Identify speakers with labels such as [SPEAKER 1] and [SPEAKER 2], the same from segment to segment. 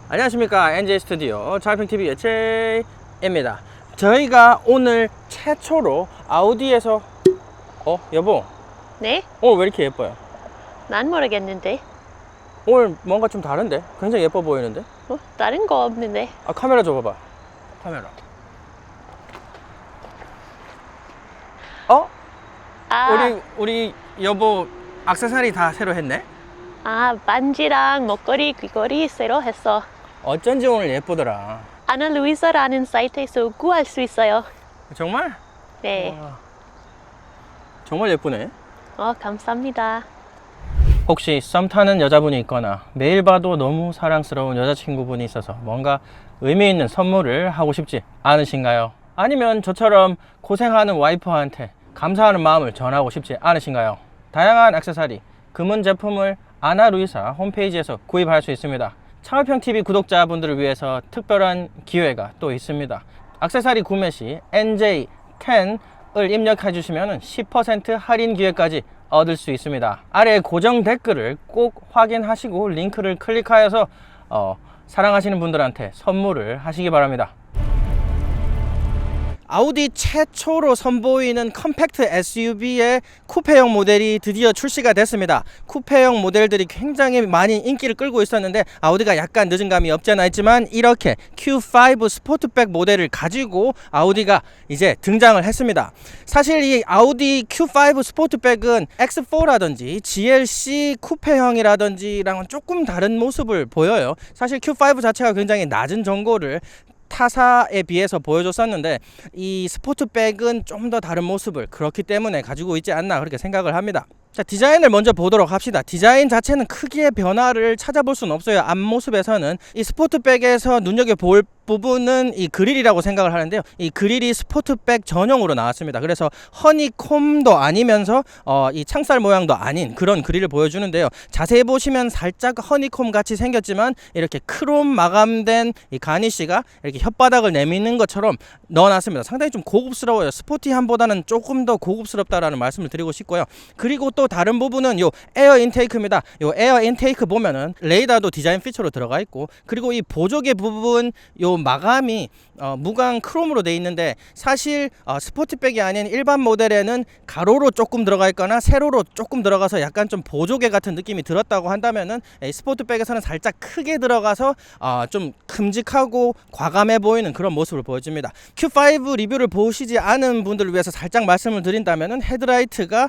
[SPEAKER 1] 안녕하십니까, NJ 스튜디오 잘핑TV 예채입니다. 저희가 오늘 최초로 아우디에서 여보,
[SPEAKER 2] 네?
[SPEAKER 1] 오늘 왜 이렇게 예뻐요?
[SPEAKER 2] 난 모르겠는데.
[SPEAKER 1] 오늘 뭔가 좀 다른데? 굉장히 예뻐 보이는데?
[SPEAKER 2] 다른 거 없는데.
[SPEAKER 1] 카메라 줘봐봐. 카메라. 우리 여보 액세서리 다 새로 했네?
[SPEAKER 2] 반지랑 목걸이, 귀걸이 새로 했어.
[SPEAKER 1] 어쩐지 오늘 예쁘더라.
[SPEAKER 2] 아나 루이사라는 사이트에서 구할 수 있어요.
[SPEAKER 1] 정말?
[SPEAKER 2] 네.
[SPEAKER 1] 와, 정말 예쁘네.
[SPEAKER 2] 감사합니다.
[SPEAKER 1] 혹시 썸 타는 여자분이 있거나 매일 봐도 너무 사랑스러운 여자친구분이 있어서 뭔가 의미 있는 선물을 하고 싶지 않으신가요? 아니면 저처럼 고생하는 와이프한테 감사하는 마음을 전하고 싶지 않으신가요? 다양한 액세서리, 금은 제품을 아나루이사 홈페이지에서 구입할 수 있습니다. 창업형TV 구독자분들을 위해서 특별한 기회가 또 있습니다. 액세서리 구매 시 NJ10을 입력해 주시면 10% 할인 기회까지 얻을 수 있습니다. 아래 고정 댓글을 꼭 확인하시고 링크를 클릭하여서 사랑하시는 분들한테 선물을 하시기 바랍니다. 아우디 최초로 선보이는 컴팩트 SUV의 쿠페형 모델이 드디어 출시가 됐습니다. 쿠페형 모델들이 굉장히 많이 인기를 끌고 있었는데 아우디가 약간 늦은 감이 없지 않아 있지만 이렇게 Q5 스포트백 모델을 가지고 아우디가 이제 등장을 했습니다. 사실 이 아우디 Q5 스포트백은 X4라든지 GLC 쿠페형이라든지랑은 조금 다른 모습을 보여요. 사실 Q5 자체가 굉장히 낮은 전고를 타사에 비해서 보여줬었는데 이 스포트백은 좀 더 다른 모습을 그렇기 때문에 가지고 있지 않나 그렇게 생각을 합니다. 자, 디자인을 먼저 보도록 합시다. 디자인 자체는 크게 변화를 찾아볼 수는 없어요. 앞모습에서는 이 스포트백에서 눈여겨볼 부분은 이 그릴이라고 생각을 하는데요. 이 그릴이 스포트백 전용으로 나왔습니다. 그래서 허니콤도 아니면서 이 창살 모양도 아닌 그런 그릴을 보여주는데요. 자세히 보시면 살짝 허니콤 같이 생겼지만 이렇게 크롬 마감된 이 가니쉬가 이렇게 혓바닥을 내미는 것처럼 넣어놨습니다. 상당히 좀 고급스러워요. 스포티함보다는 조금 더 고급스럽다라는 말씀을 드리고 싶고요. 그리고 또 다른 부분은 요 에어 인테이크입니다. 요 에어 인테이크 보면은 레이더도 디자인 피처로 들어가 있고, 그리고 이 보조개 부분 요 마감이 무광 크롬으로 돼 있는데 사실 스포트백이 아닌 일반 모델에는 가로로 조금 들어가 있거나 세로로 조금 들어가서 약간 좀 보조개 같은 느낌이 들었다고 한다면은 스포트백에서는 살짝 크게 들어가서 좀 큼직하고 과감해 보이는 그런 모습을 보여줍니다. Q5 리뷰를 보시지 않은 분들을 위해서 살짝 말씀을 드린다면은 헤드라이트가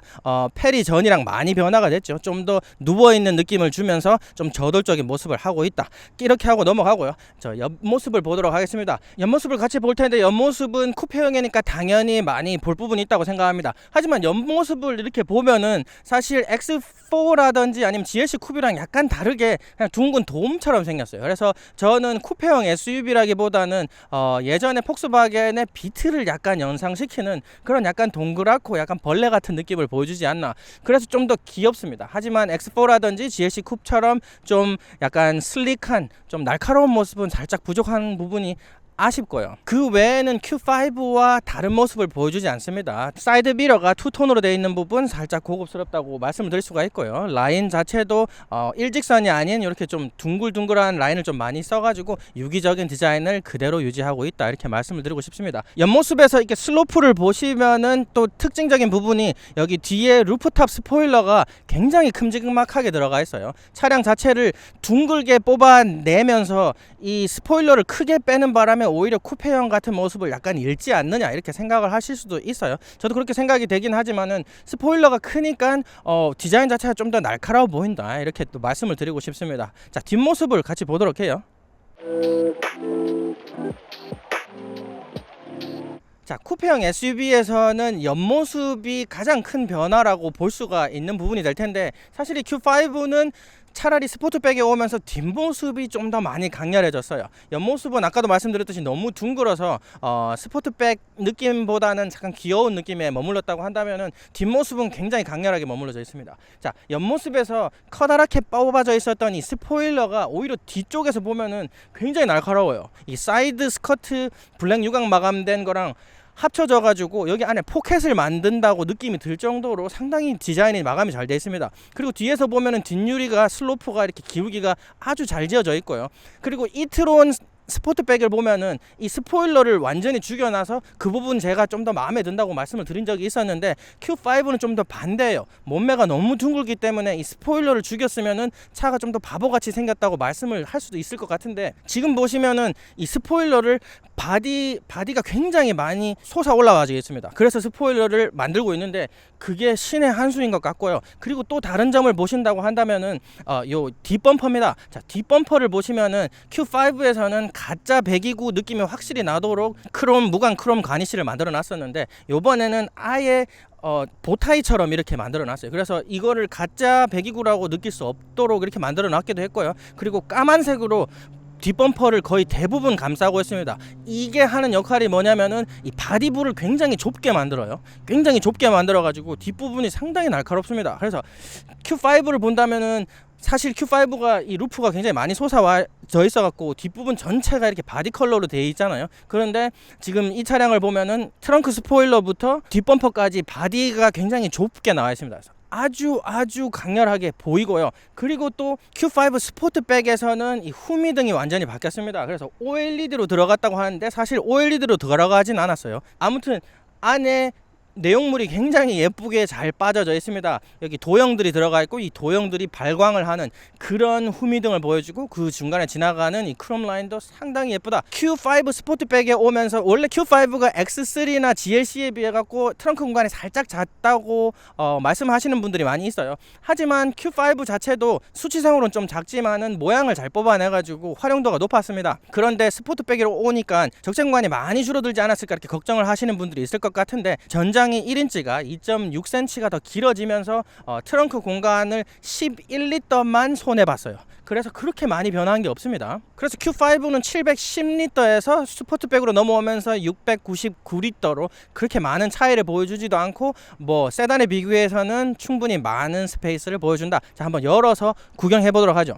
[SPEAKER 1] 페리 전이랑 많이 변화가 됐죠. 좀 더 누워있는 느낌을 주면서 좀 저돌적인 모습을 하고 있다. 이렇게 하고 넘어가고요. 저 옆모습을 보도록 하겠습니다. 옆모습을 같이 볼 텐데 옆모습은 쿠페형이니까 당연히 많이 볼 부분이 있다고 생각합니다. 하지만 옆모습을 이렇게 보면은 사실 X4라든지 아니면 GLC 쿠비랑 약간 다르게 그냥 둥근 돔처럼 생겼어요. 그래서 저는 쿠페형 SUV라기보다는 예전에 폭스바겐의 비트를 약간 연상시키는 그런 약간 동그랗고 약간 벌레 같은 느낌을 보여주지 않나. 그래서 좀 더 귀엽습니다. 하지만 X4라든지 GLC 쿱처럼 좀 약간 슬릭한 좀 날카로운 모습은 살짝 부족한 부분이 아쉽고요. 그 외에는 Q5와 다른 모습을 보여주지 않습니다. 사이드 미러가 투톤으로 되어 있는 부분 살짝 고급스럽다고 말씀을 드릴 수가 있고요. 라인 자체도 일직선이 아닌 이렇게 좀 둥글둥글한 라인을 좀 많이 써가지고 유기적인 디자인을 그대로 유지하고 있다, 이렇게 말씀을 드리고 싶습니다. 옆모습에서 이렇게 슬로프를 보시면은 또 특징적인 부분이 여기 뒤에 루프탑 스포일러가 굉장히 큼직막하게 들어가 있어요. 차량 자체를 둥글게 뽑아내면서 이 스포일러를 크게 빼는 바람에 오히려 쿠페형 같은 모습을 약간 잃지 않느냐, 이렇게 생각을 하실 수도 있어요. 저도 그렇게 생각이 되긴 하지만은 스포일러가 크니까 디자인 자체가 좀 더 날카로워 보인다, 이렇게 또 말씀을 드리고 싶습니다. 자, 뒷모습을 같이 보도록 해요. 자, 쿠페형 SUV에서는 옆모습이 가장 큰 변화라고 볼 수가 있는 부분이 될 텐데, 사실 이 Q5는 차라리 스포트백에 오면서 뒷모습이 좀 더 많이 강렬해졌어요. 옆모습은 아까도 말씀드렸듯이 너무 둥글어서 스포트백 느낌보다는 잠깐 귀여운 느낌에 머물렀다고 한다면은 뒷모습은 굉장히 강렬하게 머물러져 있습니다. 자, 옆모습에서 커다랗게 뽑아져 있었던 이 스포일러가 오히려 뒤쪽에서 보면은 굉장히 날카로워요. 이 사이드 스커트 블랙 유광 마감된 거랑 합쳐져 가지고 여기 안에 포켓을 만든다고 느낌이 들 정도로 상당히 디자인이 마감이 잘 되어 있습니다. 그리고 뒤에서 보면은 뒷유리가 슬로프가 이렇게 기울기가 아주 잘 지어져 있고요. 그리고 이트론 스포트백을 보면은 이 스포일러를 완전히 죽여놔서 그 부분 제가 좀 더 마음에 든다고 말씀을 드린 적이 있었는데 Q5는 좀 더 반대예요. 몸매가 너무 둥글기 때문에 이 스포일러를 죽였으면은 차가 좀 더 바보같이 생겼다고 말씀을 할 수도 있을 것 같은데, 지금 보시면은 이 스포일러를 바디가 굉장히 많이 솟아 올라가지고 있습니다. 그래서 스포일러를 만들고 있는데 그게 신의 한 수인 것 같고요. 그리고 또 다른 점을 보신다고 한다면은 요 뒷범퍼입니다. 자, 뒷범퍼를 보시면은 Q5에서는 가짜 배기구 느낌이 확실히 나도록 무광 크롬 가니쉬를 만들어 놨었는데, 요번에는 아예 보타이처럼 이렇게 만들어 놨어요. 그래서 이거를 가짜 배기구라고 느낄 수 없도록 이렇게 만들어 놨기도 했고요. 그리고 까만색으로 뒷범퍼를 거의 대부분 감싸고 있습니다. 이게 하는 역할이 뭐냐면은 이 바디부를 굉장히 좁게 만들어요. 굉장히 좁게 만들어 가지고 뒷부분이 상당히 날카롭습니다. 그래서 Q5를 본다면은 사실 Q5가 이 루프가 굉장히 많이 솟아져 있어 갖고 뒷부분 전체가 이렇게 바디 컬러로 되어 있잖아요. 그런데 지금 이 차량을 보면은 트렁크 스포일러부터 뒷범퍼까지 바디가 굉장히 좁게 나와 있습니다. 아주 강렬하게 보이고요. 그리고 또 Q5 스포트백에서는 이 후미등이 완전히 바뀌었습니다. 그래서 OLED로 들어갔다고 하는데 사실 OLED로 들어가진 않았어요. 아무튼 안에 내용물이 굉장히 예쁘게 잘 빠져져 있습니다. 여기 도형들이 들어가 있고 이 도형들이 발광을 하는 그런 후미등을 보여주고 그 중간에 지나가는 이 크롬 라인도 상당히 예쁘다. Q5 스포트백에 오면서 원래 Q5가 X3나 GLC에 비해 갖고 트렁크 공간이 살짝 작다고 말씀하시는 분들이 많이 있어요. 하지만 Q5 자체도 수치상으로는 좀 작지만은 모양을 잘 뽑아내 가지고 활용도가 높았습니다. 그런데 스포트백으로 오니까 적재 공간이 많이 줄어들지 않았을까 이렇게 걱정을 하시는 분들이 있을 것 같은데, 전장이 1인치가 2.6cm가 더 길어지면서 트렁크 공간을 11리터만 손해봤어요. 그래서 그렇게 많이 변한 게 없습니다. 그래서 Q5는 710리터에서 스포트백으로 넘어오면서 699리터로 그렇게 많은 차이를 보여주지도 않고 뭐 세단에 비교해서는 충분히 많은 스페이스를 보여준다. 자, 한번 열어서 구경해 보도록 하죠.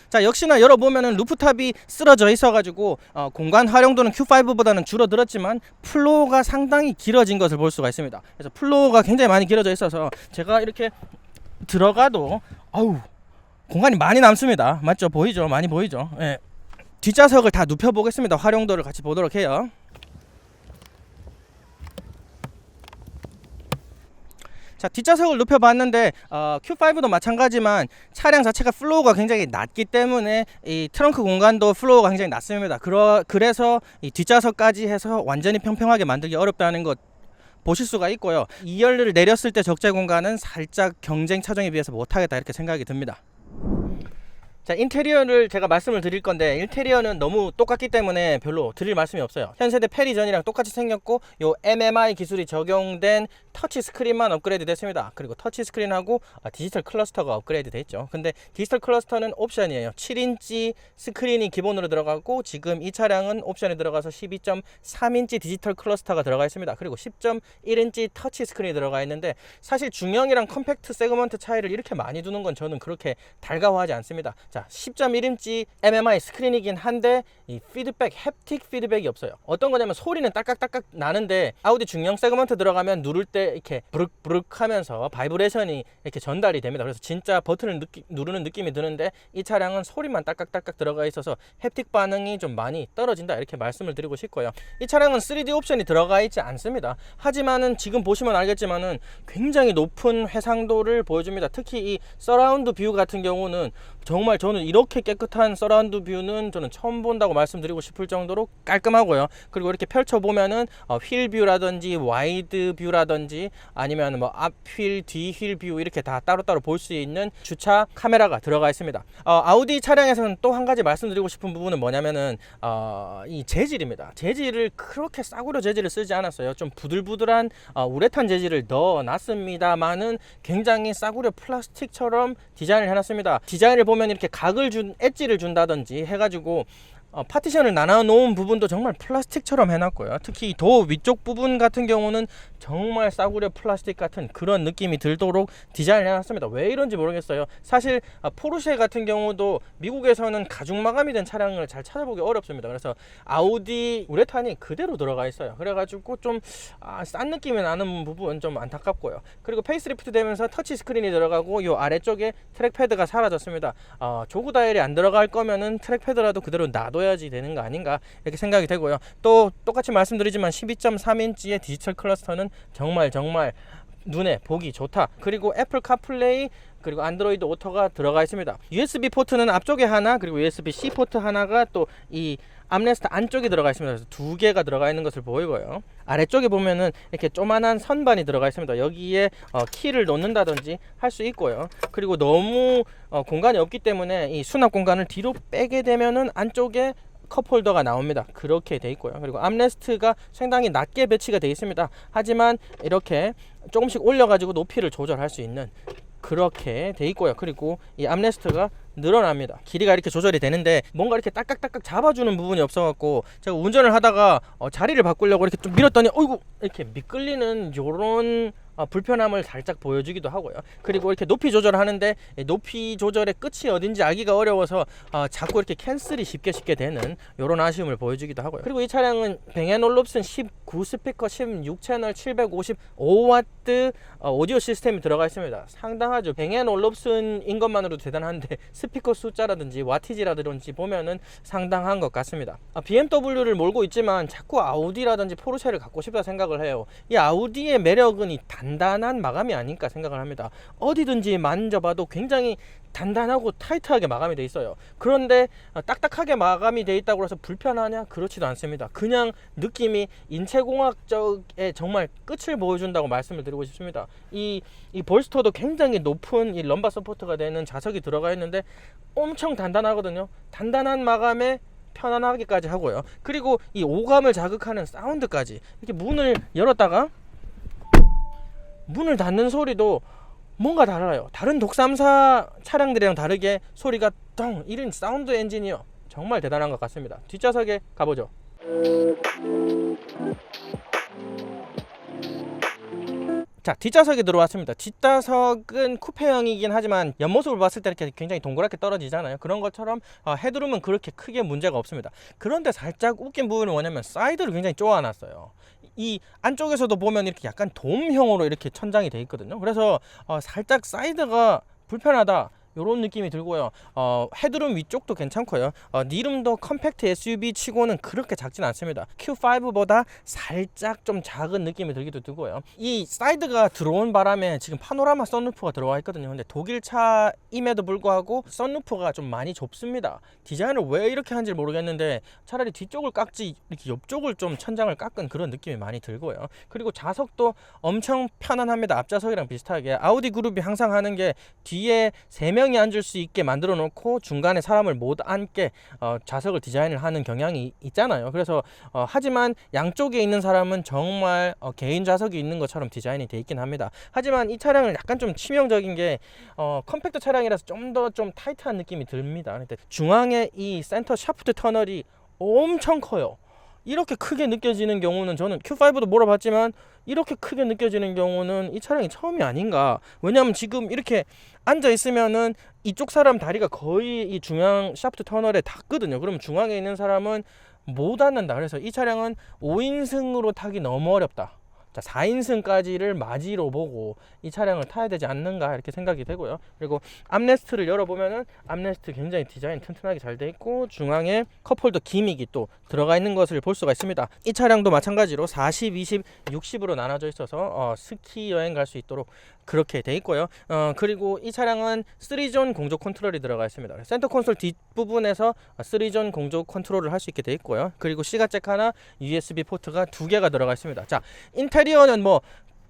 [SPEAKER 1] 자, 역시나 열어보면은 루프탑이 쓰러져 있어가지고 공간 활용도는 Q5보다는 줄어들었지만 플로어가 상당히 길어진 것을 볼 수가 있습니다. 그래서 플로어가 굉장히 많이 길어져 있어서 제가 이렇게 들어가도 공간이 많이 남습니다. 맞죠? 보이죠? 많이 보이죠? 예. 뒷좌석을 다 눕혀보겠습니다. 활용도를 같이 보도록 해요. 자, 뒷좌석을 눕혀봤는데 Q5도 마찬가지만 차량 자체가 플로우가 굉장히 낮기 때문에 이 트렁크 공간도 플로우가 굉장히 낮습니다. 그래서 이 뒷좌석까지 해서 완전히 평평하게 만들기 어렵다는 것 보실 수가 있고요. 2열을 내렸을 때 적재 공간은 살짝 경쟁 차종에 비해서 못하겠다 이렇게 생각이 듭니다. 자, 인테리어를 제가 말씀을 드릴 건데 인테리어는 너무 똑같기 때문에 별로 드릴 말씀이 없어요. 현세대 페리전이랑 똑같이 생겼고 요 MMI 기술이 적용된 터치 스크린만 업그레이드 됐습니다. 그리고 터치 스크린하고 디지털 클러스터가 업그레이드 됐죠. 근데 디지털 클러스터는 옵션이에요. 7인치 스크린이 기본으로 들어가고 지금 이 차량은 옵션에 들어가서 12.3인치 디지털 클러스터가 들어가 있습니다. 그리고 10.1인치 터치 스크린이 들어가 있는데 사실 중형이랑 컴팩트 세그먼트 차이를 이렇게 많이 두는 건 저는 그렇게 달가워하지 않습니다. 자, 10.1인치 MMI 스크린이긴 한데 이 피드백, 햅틱 피드백이 없어요. 어떤 거냐면 소리는 딸깍딸깍 나는데 아우디 중형 세그먼트 들어가면 누를 때 이렇게 부르륵 하면서 바이브레이션이 이렇게 전달이 됩니다. 그래서 진짜 버튼을 누르는 느낌이 드는데 이 차량은 소리만 딸깍딸깍 들어가 있어서 햅틱 반응이 좀 많이 떨어진다 이렇게 말씀을 드리고 싶고요. 이 차량은 3D 옵션이 들어가 있지 않습니다. 하지만은 지금 보시면 알겠지만은 굉장히 높은 해상도를 보여줍니다. 특히 이 서라운드 뷰 같은 경우는 정말 저는 이렇게 깨끗한 서라운드 뷰는 저는 처음 본다고 말씀드리고 싶을 정도로 깔끔하고요. 그리고 이렇게 펼쳐보면은 휠 뷰라든지 와이드 뷰라든지 아니면 뭐 앞휠, 뒤휠 뷰 이렇게 다 따로따로 볼 수 있는 주차 카메라가 들어가 있습니다. 아우디 차량에서는 또 한 가지 말씀드리고 싶은 부분은 뭐냐면은 이 재질입니다. 재질을 그렇게 싸구려 재질을 쓰지 않았어요. 좀 부들부들한 우레탄 재질을 넣어놨습니다만은 굉장히 싸구려 플라스틱처럼 디자인을 해놨습니다. 디자인을 보면 이렇게 각을 준 엣지를 준다든지 해가지고 파티션을 나눠 놓은 부분도 정말 플라스틱처럼 해놨고요. 특히 도 위쪽 부분 같은 경우는 정말 싸구려 플라스틱 같은 그런 느낌이 들도록 디자인을 해놨습니다. 왜 이런지 모르겠어요. 사실 포르쉐 같은 경우도 미국에서는 가죽 마감이 된 차량을 잘 찾아보기 어렵습니다. 그래서 아우디 우레탄이 그대로 들어가 있어요. 그래가지고 좀 싼 느낌이 나는 부분 좀 안타깝고요. 그리고 페이스리프트 되면서 터치 스크린이 들어가고 요 아래쪽에 트랙패드가 사라졌습니다. 조그 다이얼이 안 들어갈 거면은 트랙패드라도 그대로 놔둬야지 되는 거 아닌가 이렇게 생각이 되고요. 또 똑같이 말씀드리지만 12.3인치의 디지털 클러스터는 정말 눈에 보기 좋다. 그리고 애플 카플레이 그리고 안드로이드 오토가 들어가 있습니다. USB 포트는 앞쪽에 하나, 그리고 USB-C 포트 하나가 또 이 암레스트 안쪽에 들어가 있습니다. 그래서 두 개가 들어가 있는 것을 보이고요. 아래쪽에 보면은 이렇게 조만한 선반이 들어가 있습니다. 여기에 키를 놓는다든지 할 수 있고요. 그리고 너무 공간이 없기 때문에 이 수납 공간을 뒤로 빼게 되면은 안쪽에 컵홀더가 나옵니다. 그렇게 돼 있고요. 그리고 암레스트가 상당히 낮게 배치가 되어 있습니다. 하지만 이렇게 조금씩 올려가지고 높이를 조절할 수 있는 그렇게 돼 있고요. 그리고 이 암레스트가 늘어납니다. 길이가 이렇게 조절이 되는데 뭔가 이렇게 딱딱딱딱 잡아주는 부분이 없어갖고 제가 운전을 하다가 자리를 바꾸려고 이렇게 좀 밀었더니 어이구 이렇게 미끌리는 요런 불편함을 살짝 보여주기도 하고요. 그리고 이렇게 높이 조절하는데 높이 조절의 끝이 어딘지 알기가 어려워서 자꾸 이렇게 캔슬이 쉽게 되는 이런 아쉬움을 보여주기도 하고요. 그리고 이 차량은 뱅앤올롭슨 19 스피커 16채널 755W 오디오 시스템이 들어가 있습니다. 상당하죠. 뱅앤올롭슨인 것만으로도 대단한데 스피커 숫자라든지 와티지라든지 보면은 상당한 것 같습니다. BMW를 몰고 있지만 자꾸 아우디라든지 포르쉐를 갖고 싶다 생각을 해요. 이 아우디의 매력은 이 단단한 마감이 아닐까 생각을 합니다. 어디든지 만져봐도 굉장히 단단하고 타이트하게 마감이 돼 있어요. 그런데 딱딱하게 마감이 돼 있다고 해서 불편하냐? 그렇지도 않습니다. 그냥 느낌이 인체공학적에 정말 끝을 보여준다고 말씀을 드리고 싶습니다. 이 볼스터도 굉장히 높은 이 럼바 서포트가 되는 자석이 들어가 있는데 엄청 단단하거든요. 단단한 마감에 편안하기까지 하고요. 그리고 이 오감을 자극하는 사운드까지 이렇게 문을 열었다가 문을 닫는 소리도 뭔가 달라요. 다른 독삼사 차량들이랑 다르게 소리가 덩 이런 사운드 엔지니어 정말 대단한 것 같습니다. 뒷좌석에 가보죠. 자, 뒷좌석에 들어왔습니다. 뒷좌석은 쿠페형이긴 하지만 옆모습을 봤을 때 이렇게 굉장히 동그랗게 떨어지잖아요. 그런 것처럼 헤드룸은 그렇게 크게 문제가 없습니다. 그런데 살짝 웃긴 부분은 뭐냐면 사이드를 굉장히 쪼아놨어요. 이 안쪽에서도 보면 이렇게 약간 돔형으로 이렇게 천장이 돼 있거든요. 그래서 살짝 사이드가 불편하다 이런 느낌이 들고요. 헤드룸 위쪽도 괜찮고요. 니름도 컴팩트 SUV 치고는 그렇게 작진 않습니다. Q5보다 살짝 좀 작은 느낌이 들기도 들고요. 이 사이드가 들어온 바람에 지금 파노라마 썬루프가 들어와 있거든요. 근데 독일차임에도 불구하고 썬루프가 좀 많이 좁습니다. 디자인을 왜 이렇게 한지 모르겠는데 차라리 뒤쪽을 깎지 이렇게 옆쪽을 좀 천장을 깎은 그런 느낌이 많이 들고요. 그리고 좌석도 엄청 편안합니다. 앞좌석이랑 비슷하게 아우디 그룹이 항상 하는 게 뒤에 3명이 앉을 수 있게 만들어 놓고 중간에 사람을 못 앉게 좌석을 디자인을 하는 경향이 있잖아요. 그래서 하지만 양쪽에 있는 사람은 정말 개인 좌석이 있는 것처럼 디자인이 돼 있긴 합니다. 하지만 이 차량은 약간 좀 치명적인 게 컴팩트 차량이라서 좀 더 좀 타이트한 느낌이 듭니다. 근데 중앙에 이 센터 샤프트 터널이 엄청 커요. 이렇게 크게 느껴지는 경우는 저는 Q5도 몰아봤지만 이렇게 크게 느껴지는 경우는 이 차량이 처음이 아닌가. 왜냐하면 지금 이렇게 앉아 있으면은 이쪽 사람 다리가 거의 이 중앙 샤프트 터널에 닿거든요. 그러면 중앙에 있는 사람은 못 앉는다. 그래서 이 차량은 5인승으로 타기 너무 어렵다. 자, 4인승까지를 맞이로 보고 이 차량을 타야 되지 않는가 이렇게 생각이 되고요. 그리고 암레스트를 열어보면은 암레스트 굉장히 디자인 튼튼하게 잘 돼 있고 중앙에 컵홀더 기믹이 또 들어가 있는 것을 볼 수가 있습니다. 이 차량도 마찬가지로 40, 20, 60으로 나눠져 있어서 스키 여행 갈 수 있도록 그렇게 돼 있고요. 그리고 이 차량은 3존 공조 컨트롤이 들어가 있습니다. 센터 콘솔 뒷부분에서 3존 공조 컨트롤을 할 수 있게 돼 있고요. 그리고 시가잭 하나, USB 포트가 2개가 들어가 있습니다. 자, 인테리어는 뭐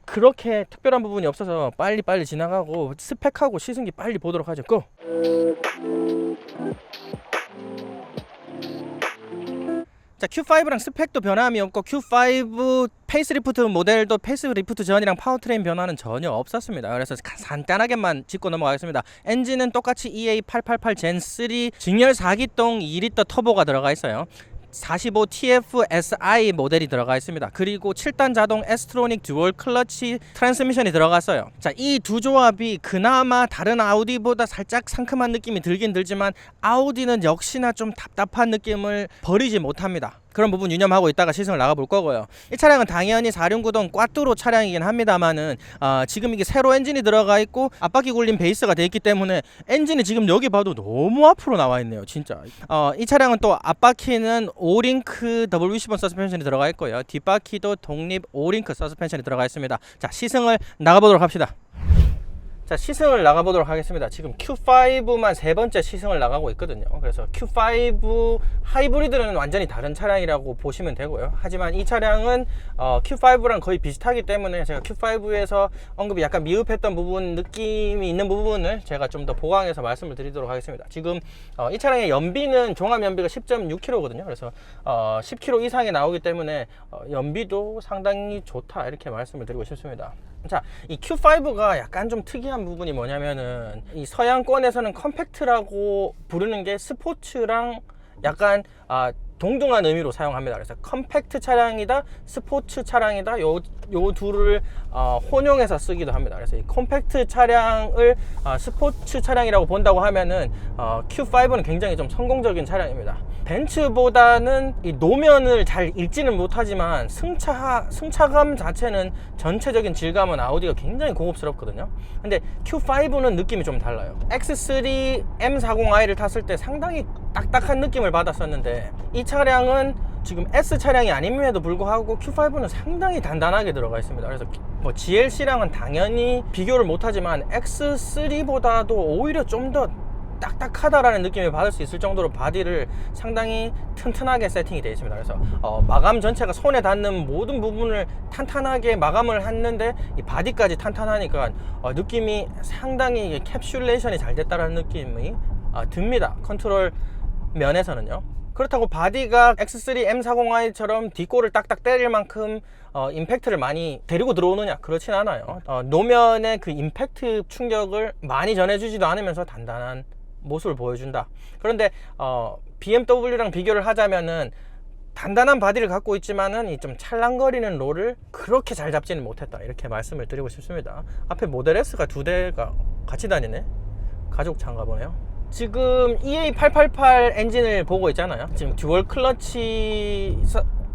[SPEAKER 1] 그렇게 특별한 부분이 없어서 빨리 지나가고 스펙하고 시승기 빨리 보도록 하죠. 고! 자, Q5랑 스펙도 변함이 없고 Q5 페이스리프트 모델도 페이스리프트 전이랑 파워트레인 변화는 전혀 없었습니다. 그래서 간단하게만 짚고 넘어가겠습니다. 엔진은 똑같이 EA888 Gen3 직렬 4기통 2리터 터보가 들어가 있어요. 45TF-SI 모델이 들어가 있습니다. 그리고 7단 자동 에스트로닉 듀얼 클러치 트랜스미션이 들어갔어요. 자, 이 두 조합이 그나마 다른 아우디보다 살짝 상큼한 느낌이 들긴 들지만 아우디는 역시나 좀 답답한 느낌을 버리지 못합니다. 그런 부분 유념하고 있다가 시승을 나가볼 거고요. 이 차량은 당연히 4륜구동 꽈뚜로 차량이긴 합니다만은 지금 이게 세로 엔진이 들어가 있고 앞바퀴 굴림 베이스가 돼 있기 때문에 엔진이 지금 여기 봐도 너무 앞으로 나와 있네요. 진짜. 이 차량은 또 앞바퀴는 오링크 더블 위시본 서스펜션이 들어가 있고요. 뒷바퀴도 독립 오링크 서스펜션이 들어가 있습니다. 자, 시승을 나가보도록 합시다. 자, 시승을 나가보도록 하겠습니다. 지금 Q5만 세 번째 시승을 나가고 있거든요. 그래서 Q5 하이브리드는 완전히 다른 차량이라고 보시면 되고요. 하지만 이 차량은 Q5랑 거의 비슷하기 때문에 제가 Q5에서 언급이 약간 미흡했던 부분, 느낌이 있는 부분을 제가 좀 더 보강해서 말씀을 드리도록 하겠습니다. 지금 이 차량의 연비는 종합 연비가 10.6km거든요. 그래서 10km 이상이 나오기 때문에 연비도 상당히 좋다, 이렇게 말씀을 드리고 싶습니다. 자, 이 Q5가 약간 좀 특이한 부분이 뭐냐면은 이 서양권에서는 컴팩트라고 부르는 게 스포츠랑 약간 동등한 의미로 사용합니다. 그래서 컴팩트 차량이다, 스포츠 차량이다, 요 둘을 혼용해서 쓰기도 합니다. 그래서 이 컴팩트 차량을 스포츠 차량이라고 본다고 하면은 Q5는 굉장히 좀 성공적인 차량입니다. 벤츠보다는 이 노면을 잘 읽지는 못하지만 승차감 자체는 전체적인 질감은 아우디가 굉장히 고급스럽거든요. 근데 Q5는 느낌이 좀 달라요. X3 M40i를 탔을 때 상당히 딱딱한 느낌을 받았었는데 이 차량은 지금 S 차량이 아님에도 불구하고 Q5는 상당히 단단하게 들어가 있습니다. 그래서 뭐 GLC랑은 당연히 비교를 못하지만 X3보다도 오히려 좀 더 딱딱하다라는 느낌을 받을 수 있을 정도로 바디를 상당히 튼튼하게 세팅이 되어 있습니다. 그래서 마감 전체가 손에 닿는 모든 부분을 탄탄하게 마감을 했는데 이 바디까지 탄탄하니까 느낌이 상당히 캡슐레이션이 잘 됐다는 느낌이 듭니다. 컨트롤 면에서는요. 그렇다고 바디가 X3 M40i처럼 뒷골을 딱딱 때릴 만큼 임팩트를 많이 데리고 들어오느냐? 그렇진 않아요. 노면의 그 임팩트 충격을 많이 전해주지도 않으면서 단단한 모습을 보여준다. 그런데 BMW랑 비교를 하자면은 단단한 바디를 갖고 있지만은 이 좀 찰랑거리는 롤을 그렇게 잘 잡지는 못했다, 이렇게 말씀을 드리고 싶습니다. 앞에 모델 S가 두 대가 같이 다니네. 가족차인가 보네요. 지금 EA888 엔진을 보고 있잖아요. 지금 듀얼 클러치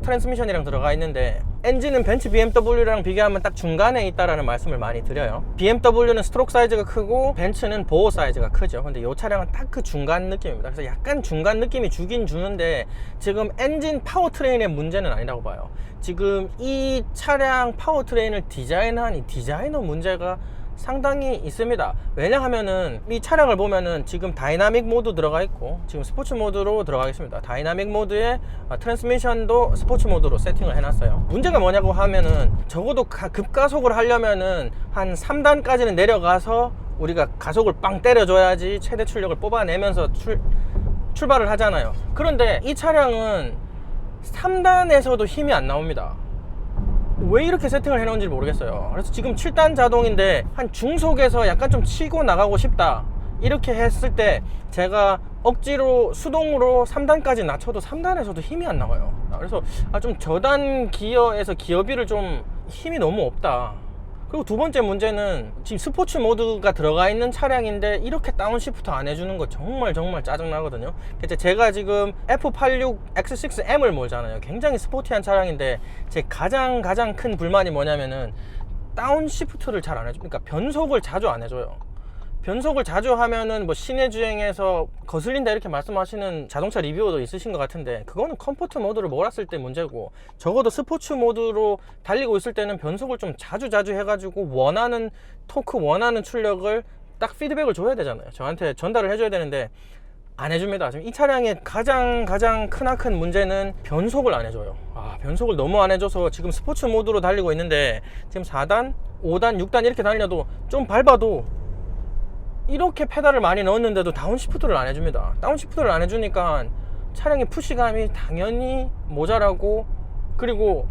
[SPEAKER 1] 트랜스미션이랑 들어가 있는데 엔진은 벤츠 BMW랑 비교하면 딱 중간에 있다라는 말씀을 많이 드려요. BMW는 스트로크 사이즈가 크고 벤츠는 보호 사이즈가 크죠. 근데 이 차량은 딱 그 중간 느낌입니다. 그래서 약간 중간 느낌이 주긴 주는데 지금 엔진 파워트레인의 문제는 아니라고 봐요. 지금 이 차량 파워트레인을 디자인한 이 디자이너 문제가 상당히 있습니다. 왜냐하면은 이 차량을 보면은 지금 다이나믹 모드 들어가 있고 지금 스포츠 모드로 들어가겠습니다. 다이나믹 모드에 트랜스미션도 스포츠 모드로 세팅을 해놨어요. 문제가 뭐냐고 하면은 적어도 급가속을 하려면은 한 3단까지는 내려가서 우리가 가속을 빵 때려줘야지 최대 출력을 뽑아내면서 출발을 하잖아요. 그런데 이 차량은 3단에서도 힘이 안 나옵니다. 왜 이렇게 세팅을 해놓은지 모르겠어요. 그래서 지금 7단 자동인데 한 중속에서 약간 좀 치고 나가고 싶다, 이렇게 했을 때 제가 억지로 수동으로 3단까지 낮춰도 3단에서도 힘이 안 나와요. 그래서 좀 저단 기어에서 기어비를 좀 힘이 너무 없다. 그리고 두 번째 문제는 지금 스포츠 모드가 들어가 있는 차량인데 이렇게 다운시프트 안 해주는 거 정말 짜증나거든요. 제가 지금 F86 X6M을 몰잖아요. 굉장히 스포티한 차량인데 제 가장 큰 불만이 뭐냐면은 다운시프트를 잘 안 해줘. 그러니까 변속을 자주 안 해줘요. 변속을 자주 하면은 뭐 시내 주행에서 거슬린다 이렇게 말씀하시는 자동차 리뷰어도 있으신 것 같은데 그거는 컴포트 모드를 몰았을 때 문제고, 적어도 스포츠 모드로 달리고 있을 때는 변속을 좀 자주 해가지고 원하는 토크, 원하는 출력을 딱 피드백을 줘야 되잖아요. 저한테 전달을 해줘야 되는데 안 해줍니다. 지금 이 차량의 가장 크나큰 문제는 변속을 안 해줘요. 변속을 너무 안 해줘서 지금 스포츠 모드로 달리고 있는데 지금 4단, 5단, 6단 이렇게 달려도 좀 밟아도 이렇게 페달을 많이 넣었는데도 다운시프트를 안 해줍니다. 다운시프트를 안 해주니까 차량의 푸시감이 당연히 모자라고 그리고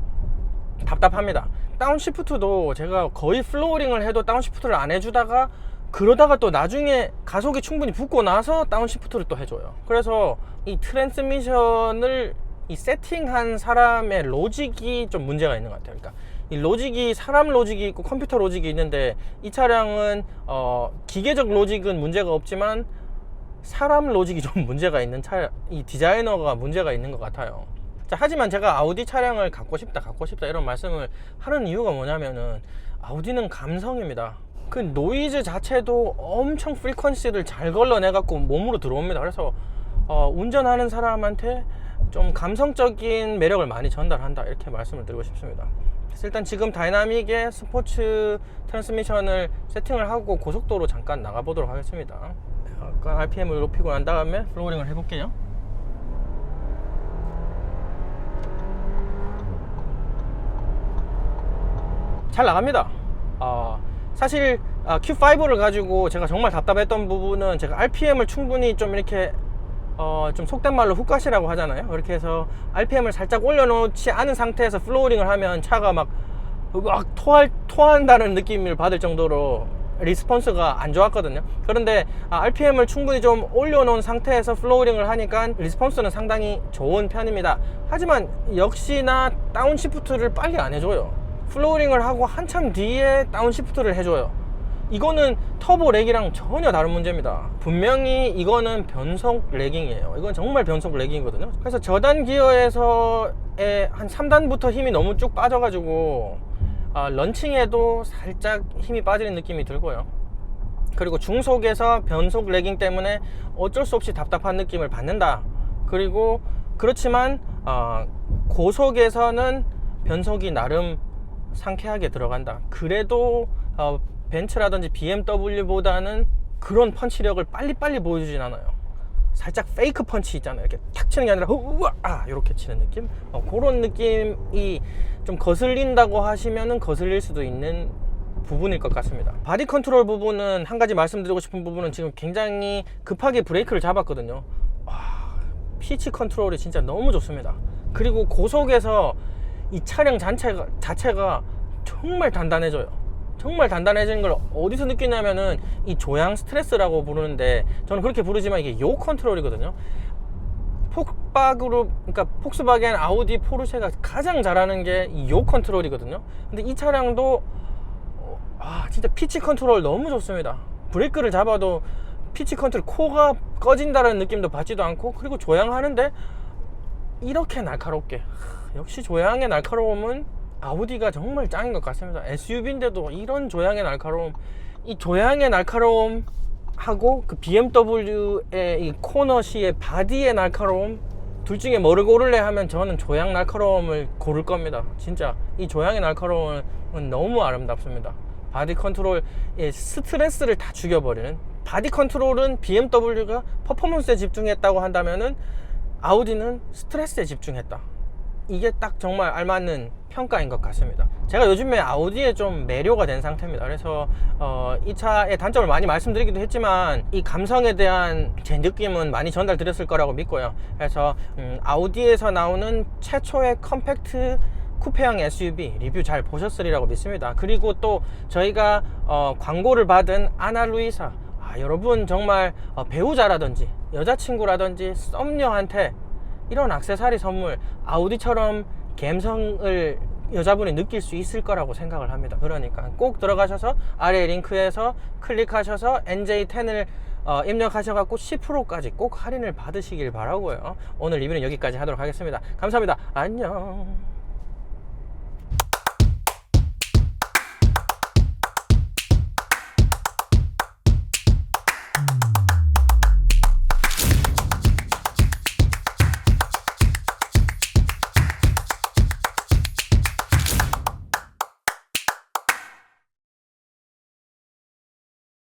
[SPEAKER 1] 답답합니다. 다운시프트도 제가 거의 플로어링을 해도 다운시프트를 안 해주다가 그러다가 또 나중에 가속이 충분히 붙고 나서 다운시프트를 또 해줘요. 그래서 이 트랜스미션을 이 세팅한 사람의 로직이 좀 문제가 있는 것 같아요. 그러니까 이 로직이 사람 로직이 있고 컴퓨터 로직이 있는데 이 차량은 기계적 로직은 문제가 없지만 사람 로직이 좀 문제가 있는 이 디자이너가 문제가 있는 것 같아요. 자, 하지만 제가 아우디 차량을 갖고 싶다 이런 말씀을 하는 이유가 뭐냐면은 아우디는 감성입니다. 그 노이즈 자체도 엄청 프리퀀시를 잘 걸러내 갖고 몸으로 들어옵니다. 그래서 운전하는 사람한테 좀 감성적인 매력을 많이 전달한다 이렇게 말씀을 드리고 싶습니다. 그래서 일단 지금 다이나믹의 스포츠 트랜스미션을 세팅을 하고 고속도로 잠깐 나가 보도록 하겠습니다. 약간 RPM을 높이고 난 다음에 플로어링을 해볼게요. 잘 나갑니다. 사실 Q5를 가지고 제가 정말 답답했던 부분은 제가 RPM을 충분히 좀 이렇게 좀 속된 말로 훅갓이라고 하잖아요. 그렇게 해서 RPM을 살짝 올려놓지 않은 상태에서 플로어링을 하면 차가 막 토한다는 느낌을 받을 정도로 리스폰스가 안 좋았거든요. 그런데 RPM을 충분히 좀 올려놓은 상태에서 플로어링을 하니까 리스폰스는 상당히 좋은 편입니다. 하지만 역시나 다운시프트를 빨리 안 해줘요. 플로어링을 하고 한참 뒤에 다운시프트를 해줘요. 이거는 터보 렉이랑 전혀 다른 문제입니다. 분명히 이거는 변속 렉잉이에요. 이건 정말 변속 렉잉이거든요. 그래서 저단 기어에서의 한 3단부터 힘이 너무 쭉 빠져가지고 런칭에도 살짝 힘이 빠지는 느낌이 들고요. 그리고 중속에서 변속 렉잉 때문에 어쩔 수 없이 답답한 느낌을 받는다. 그리고 그렇지만 고속에서는 변속이 나름 상쾌하게 들어간다. 그래도 벤츠라든지 BMW보다는 그런 펀치력을 빨리빨리 보여주진 않아요. 살짝 페이크 펀치 있잖아요. 이렇게 탁 치는 게 아니라 우와 이렇게 치는 느낌. 그런 느낌이 좀 거슬린다고 하시면은 거슬릴 수도 있는 부분일 것 같습니다. 바디 컨트롤 부분은 한 가지 말씀드리고 싶은 부분은 지금 굉장히 급하게 브레이크를 잡았거든요. 피치 컨트롤이 진짜 너무 좋습니다. 그리고 고속에서 이 차량 자체가 정말 단단해져요. 정말 단단해지는 걸 어디서 느끼냐면은 이 조향 스트레스라고 부르는데 저는 그렇게 부르지만 이게 요 컨트롤이거든요. 그러니까 폭스바겐, 아우디, 포르쉐가 가장 잘하는 게 이 요 컨트롤이거든요. 근데 이 차량도 진짜 피치 컨트롤 너무 좋습니다. 브레이크를 잡아도 피치 컨트롤 코가 꺼진다는 느낌도 받지도 않고 그리고 조향하는데 이렇게 날카롭게 역시 조향의 날카로움은 아우디가 정말 짱인 것 같습니다. SUV인데도 이런 조향의 날카로움, 이 조향의 날카로움 하고 그 BMW의 이 코너시의 바디의 날카로움 둘 중에 뭐를 고를래 하면 저는 조향 날카로움을 고를 겁니다. 진짜 이 조향의 날카로움은 너무 아름답습니다. 바디 컨트롤의 스트레스를 다 죽여버리는, 바디 컨트롤은 BMW가 퍼포먼스에 집중했다고 한다면은 아우디는 스트레스에 집중했다. 이게 딱 정말 알맞는 평가인 것 같습니다. 제가 요즘에 아우디에 좀 매료가 된 상태입니다. 그래서 이 차의 단점을 많이 말씀드리기도 했지만 이 감성에 대한 제 느낌은 많이 전달드렸을 거라고 믿고요. 그래서 아우디에서 나오는 최초의 컴팩트 쿠페형 SUV 리뷰 잘 보셨으리라고 믿습니다. 그리고 또 저희가 광고를 받은 아나 루이사, 여러분 정말 배우자라든지 여자친구라든지 썸녀한테 이런 액세서리 선물, 아우디처럼 감성을 여자분이 느낄 수 있을 거라고 생각을 합니다. 그러니까 꼭 들어가셔서 아래 링크에서 클릭하셔서 NJ10을 입력하셔갖고 10%까지 꼭 할인을 받으시길 바라고요. 오늘 리뷰는 여기까지 하도록 하겠습니다. 감사합니다. 안녕.